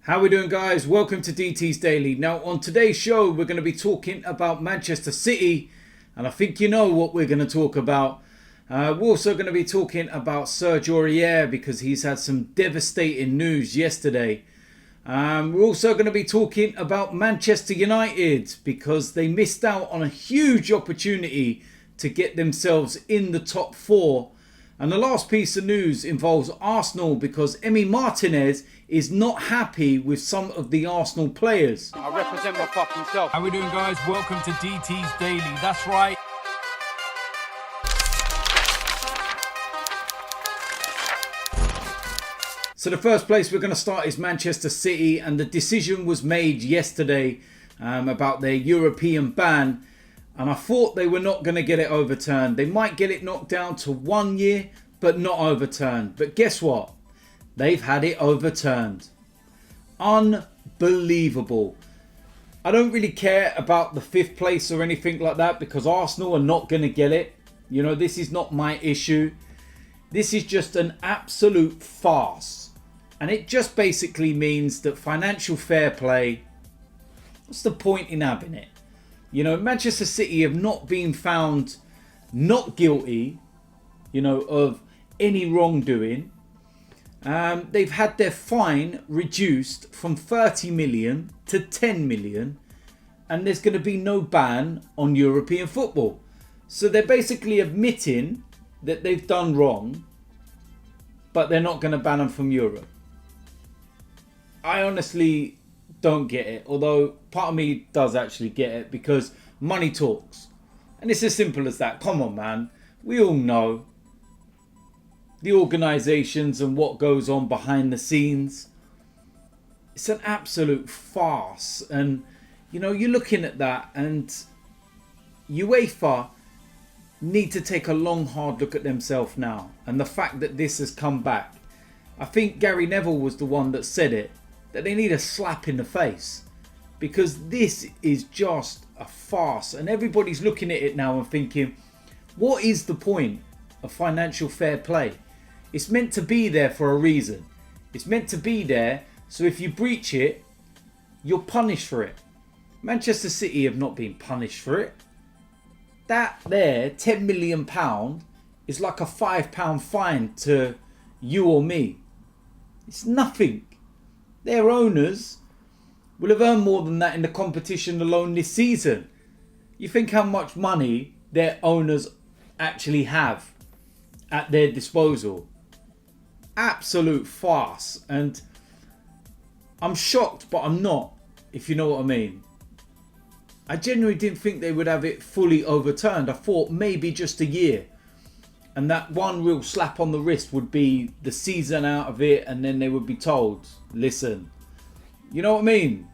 How we doing, guys? Welcome to DT's Daily. Now, on today's show, we're going to be talking about Manchester City, and I think you know what we're going to talk about. We're also going to be talking about Serge Aurier because he's had some devastating news yesterday. We're also going to be talking about Manchester United because they missed out on a huge opportunity to get themselves in the top four. And the last piece of news involves Arsenal because Martinez is not happy with some of the Arsenal players. I represent my fucking self. How we doing, guys? Welcome to DT's Daily. That's right. So the first place we're going to start is Manchester City, and the decision was made yesterday about their European ban. And I thought they were not going to get it overturned. They might get it knocked down to 1 year, but not overturned. But guess what? They've had it overturned. Unbelievable. I don't really care about the 5th place or anything like that because Arsenal are not going to get it. You know, this is not my issue. This is just an absolute farce. And it just basically means that financial fair play, what's the point in having it? You know, Manchester City have not been found not guilty, of any wrongdoing. They've had their fine reduced from 30 million to 10 million. And there's going to be no ban on European football. So they're basically admitting that they've done wrong, but they're not going to ban them from Europe. I honestly don't get it, although part of me does actually get it because money talks. And it's as simple as that. Come on, man. We all know the organisations and what goes on behind the scenes. It's an absolute farce. And, you're looking at that and UEFA need to take a long, hard look at themselves now. And the fact that this has come back. I think Gary Neville was the one that said it, that they need a slap in the face. Because this is just a farce. And everybody's looking at it now and thinking, what is the point of financial fair play? It's meant to be there for a reason. It's meant to be there so if you breach it, you're punished for it. Manchester City have not been punished for it. That there, £10 million, is like a £5 fine to you or me. It's nothing. Their owners will have earned more than that in the competition alone this season. You think how much money their owners actually have at their disposal. Absolute farce. And I'm shocked, but I'm not, if you know what I mean. I genuinely didn't think they would have it fully overturned. I thought maybe just a year. And that one real slap on the wrist would be the season out of it, and then they would be told, listen, you know what I mean?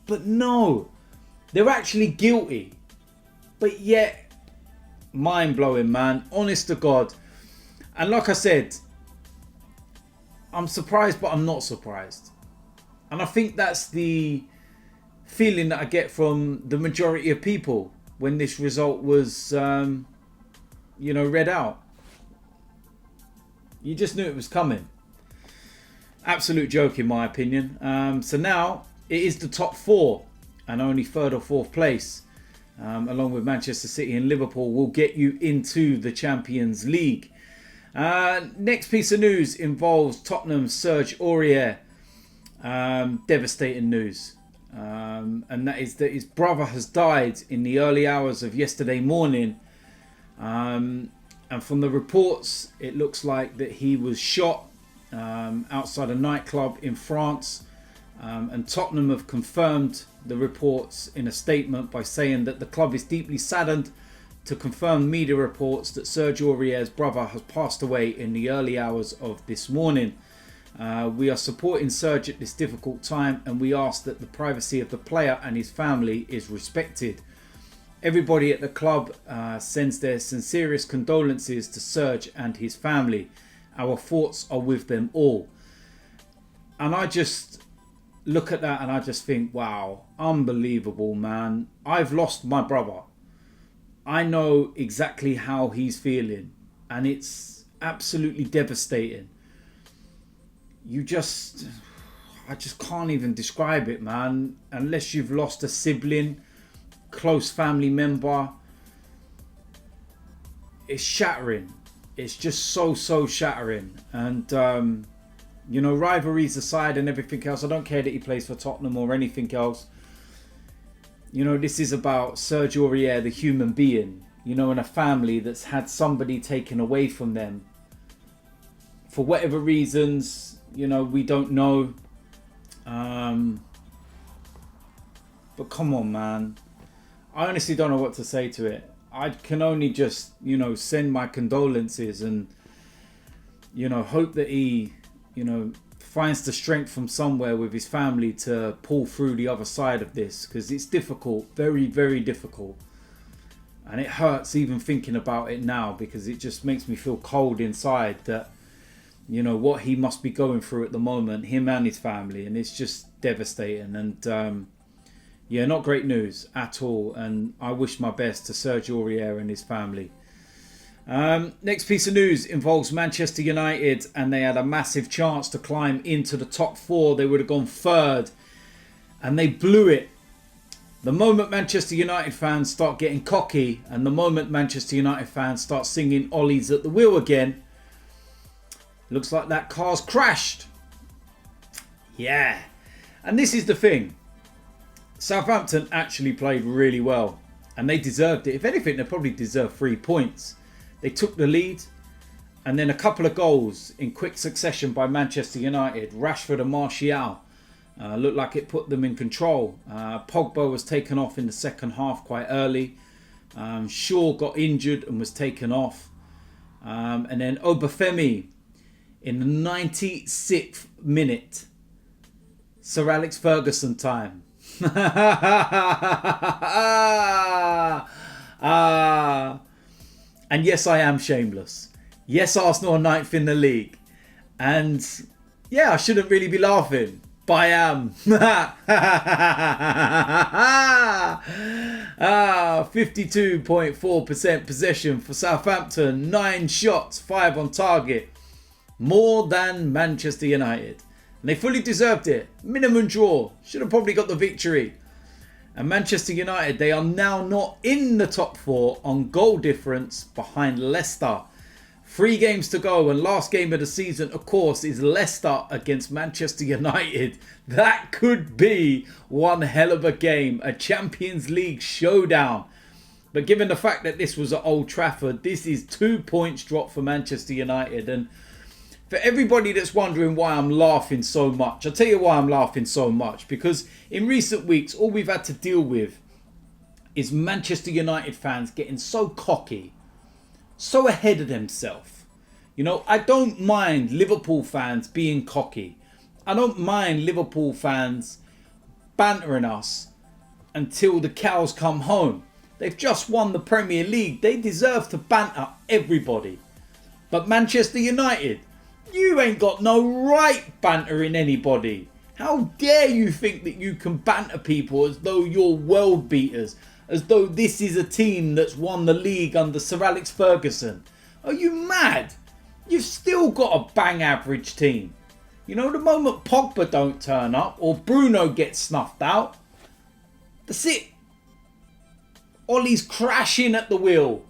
But no, they're actually guilty. But yet, mind-blowing, man. Honest to God. And like I said, I'm surprised, but I'm not surprised. And I think that's the feeling that I get from the majority of people when this result was, read out. You just knew it was coming. Absolute joke in my opinion. So now it is the top 4 and only 3rd or 4th place, along with Manchester City and Liverpool, will get you into the Champions League. Next piece of news involves Tottenham's Serge Aurier. Devastating news. And that is that his brother has died in the early hours of yesterday morning. And from the reports, it looks like that he was shot outside a nightclub in France. And Tottenham have confirmed the reports in a statement by saying that the club is deeply saddened to confirm media reports that Serge Aurier's brother has passed away in the early hours of this morning. We are supporting Serge at this difficult time, and we ask that the privacy of the player and his family is respected. Everybody at the club sends their sincerest condolences to Serge and his family. Our thoughts are with them all. And I just look at that and I just think, wow, unbelievable, man. I've lost my brother. I know exactly how he's feeling, and it's absolutely devastating. You just, I just can't even describe it, man. Unless you've lost a sibling, close family member. It's shattering. It's just so shattering. And, you know, rivalries aside and everything else, I don't care that he plays for Tottenham or anything else. You know, this is about Serge Aurier, the human being, you know, and a family that's had somebody taken away from them. For whatever reasons, you know, we don't know. But come on, man. I honestly don't know what to say to it. I can only just, you know, send my condolences and, you know, hope that he, you know, finds the strength from somewhere with his family to pull through the other side of this, because it's difficult, very difficult, and it hurts even thinking about it now, because it just makes me feel cold inside that, you know, what he must be going through at the moment, him and his family, and it's just devastating. And yeah, not great news at all, and I wish my best to Serge Aurier and his family. Next piece of news involves Manchester United, and they had a massive chance to climb into the top 4. They would have gone third, and they blew it. The moment Manchester United fans start getting cocky, and the moment Manchester United fans start singing Ollie's at the wheel again, looks like that car's crashed. Yeah. And this is the thing. Southampton actually played really well, and they deserved it. If anything, they probably deserved 3 points. They took the lead, and then a couple of goals in quick succession by Manchester United. Rashford and Martial looked like it put them in control. Pogba was taken off in the second half quite early. Shaw got injured and was taken off. And then Aubameyang in the 96th minute. Sir Alex Ferguson time. And yes, I am shameless. Yes, Arsenal are 9th in the league. And yeah, I shouldn't really be laughing, but I am. 52.4% possession for Southampton. 9 shots, 5 on target. More than Manchester United. And they fully deserved it. Minimum draw. Should have probably got the victory. And Manchester United, they are now not in the top 4 on goal difference behind Leicester. 3 games to go, and last game of the season, of course, is Leicester against Manchester United. That could be one hell of a game, a Champions League showdown. But given the fact that this was at Old Trafford, this is 2 points dropped for Manchester United. And for everybody that's wondering why I'm laughing so much, I'll tell you why I'm laughing so much. Because in recent weeks, all we've had to deal with is Manchester United fans getting so cocky, so ahead of themselves. You know, I don't mind Liverpool fans being cocky. I don't mind Liverpool fans bantering us until the cows come home. They've just won the Premier League. They deserve to banter everybody. But Manchester United, you ain't got no right bantering anybody. How dare you think that you can banter people as though you're world beaters, as though this is a team that's won the league under Sir Alex Ferguson. Are you mad? You've still got a bang average team. You know, the moment Pogba don't turn up or Bruno gets snuffed out, that's it. Ollie's crashing at the wheel.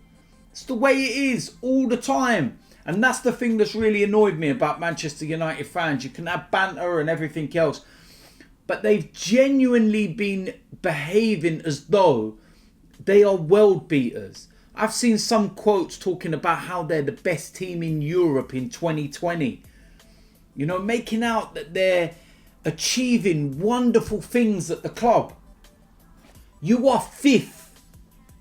It's the way it is all the time. And that's the thing that's really annoyed me about Manchester United fans. You can have banter and everything else, but they've genuinely been behaving as though they are world beaters. I've seen some quotes talking about how they're the best team in Europe in 2020. You know, making out that they're achieving wonderful things at the club. You are 5th.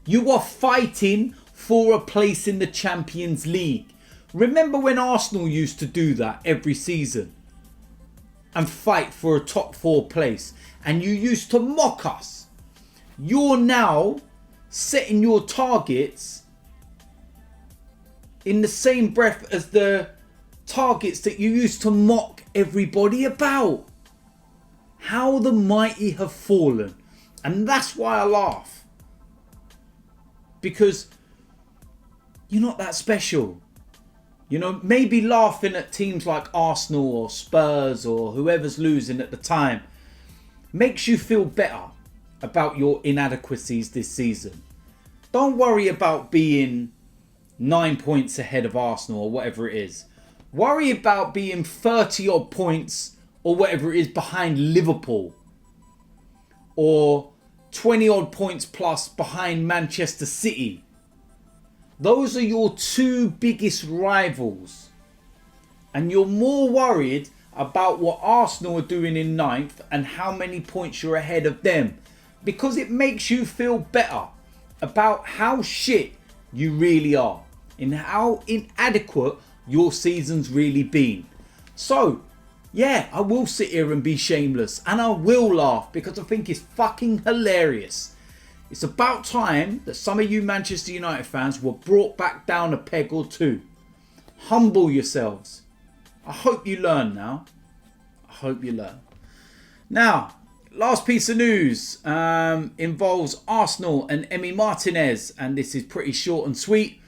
You are fighting for a place in the Champions League. Remember when Arsenal used to do that every season and fight for a top 4 place, and you used to mock us? You're now setting your targets in the same breath as the targets that you used to mock everybody about. How the mighty have fallen. And that's why I laugh. Because you're not that special. You know, maybe laughing at teams like Arsenal or Spurs or whoever's losing at the time makes you feel better about your inadequacies this season. Don't worry about being 9 points ahead of Arsenal or whatever it is. Worry about being 30 odd points or whatever it is behind Liverpool. Or 20 odd points plus behind Manchester City. Those are your two biggest rivals. And you're more worried about what Arsenal are doing in ninth and how many points you're ahead of them. Because it makes you feel better about how shit you really are. And how inadequate your season's really been. So, yeah, I will sit here and be shameless. And I will laugh because I think it's fucking hilarious. It's about time that some of you Manchester United fans were brought back down a peg or two. Humble yourselves. I hope you learn now. I hope you learn. Now, last piece of news involves Arsenal and Emi Martinez. And this is pretty short and sweet.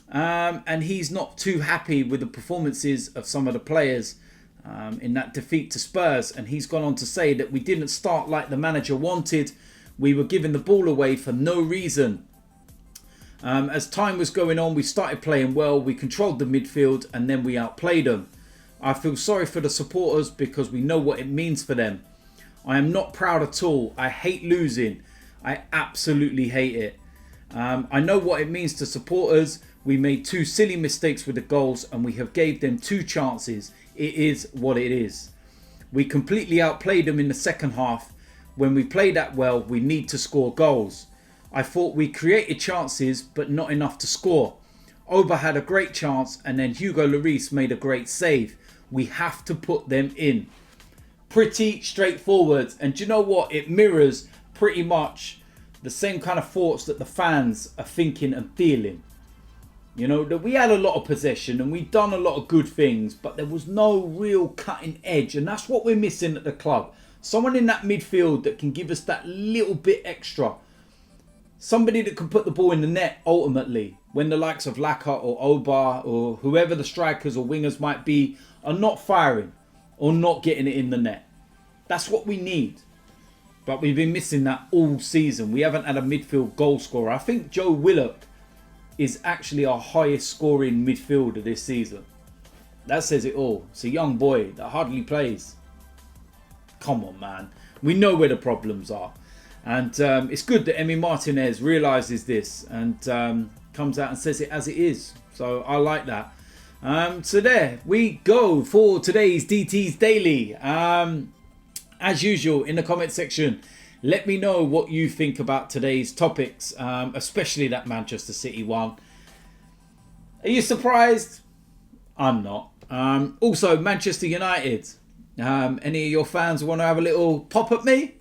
And he's not too happy with the performances of some of the players in that defeat to Spurs. And he's gone on to say that we didn't start like the manager wanted. We were giving the ball away for no reason. As time was going on, we started playing well. We controlled the midfield and then we outplayed them. I feel sorry for the supporters because we know what it means for them. I am not proud at all. I hate losing. I absolutely hate it. I know what it means to supporters. We made two silly mistakes with the goals and we have gave them two chances. It is what it is. We completely outplayed them in the second half. When we play that well, we need to score goals. I thought we created chances, but not enough to score. Oba had a great chance and then Hugo Lloris made a great save. We have to put them in. Pretty straightforward. And do you know what? It mirrors pretty much the same kind of thoughts that the fans are thinking and feeling. You know, that we had a lot of possession and we'd done a lot of good things, but there was no real cutting edge. And that's what we're missing at the club. Someone in that midfield that can give us that little bit extra. Somebody that can put the ball in the net ultimately. When the likes of Lacazette or Oba or whoever the strikers or wingers might be are not firing or not getting it in the net. That's what we need. But we've been missing that all season. We haven't had a midfield goal scorer. I think Joe Willock is actually our highest scoring midfielder this season. That says it all. It's a young boy that hardly plays. Come on, man. We know where the problems are. And it's good that Emi Martinez realises this and comes out and says it as it is. So I like that. So there we go for today's DT's Daily. As usual, in the comment section, let me know what you think about today's topics, especially that Manchester City one. Are you surprised? I'm not. Also, Manchester United. Any of your fans want to have a little pop at me?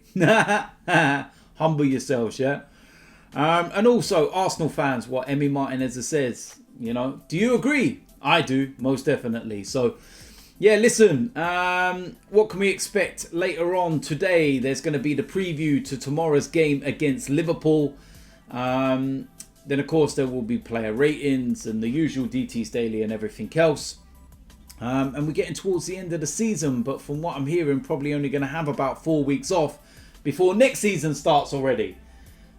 Humble yourselves, yeah? And also, Arsenal fans, what Emi Martinez says. You know, do you agree? I do, most definitely. So, yeah, listen, what can we expect later on today? There's going to be the preview to tomorrow's game against Liverpool. Then, of course, there will be player ratings and the usual DT's Daily and everything else. And we're getting towards the end of the season, but from what I'm hearing, probably only going to have about 4 weeks off before next season starts already.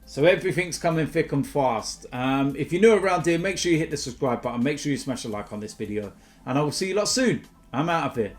So everything's coming thick and fast. If you're new around here, make sure you hit the subscribe button. Make sure you smash a like on this video. And I will see you lot soon. I'm out of here.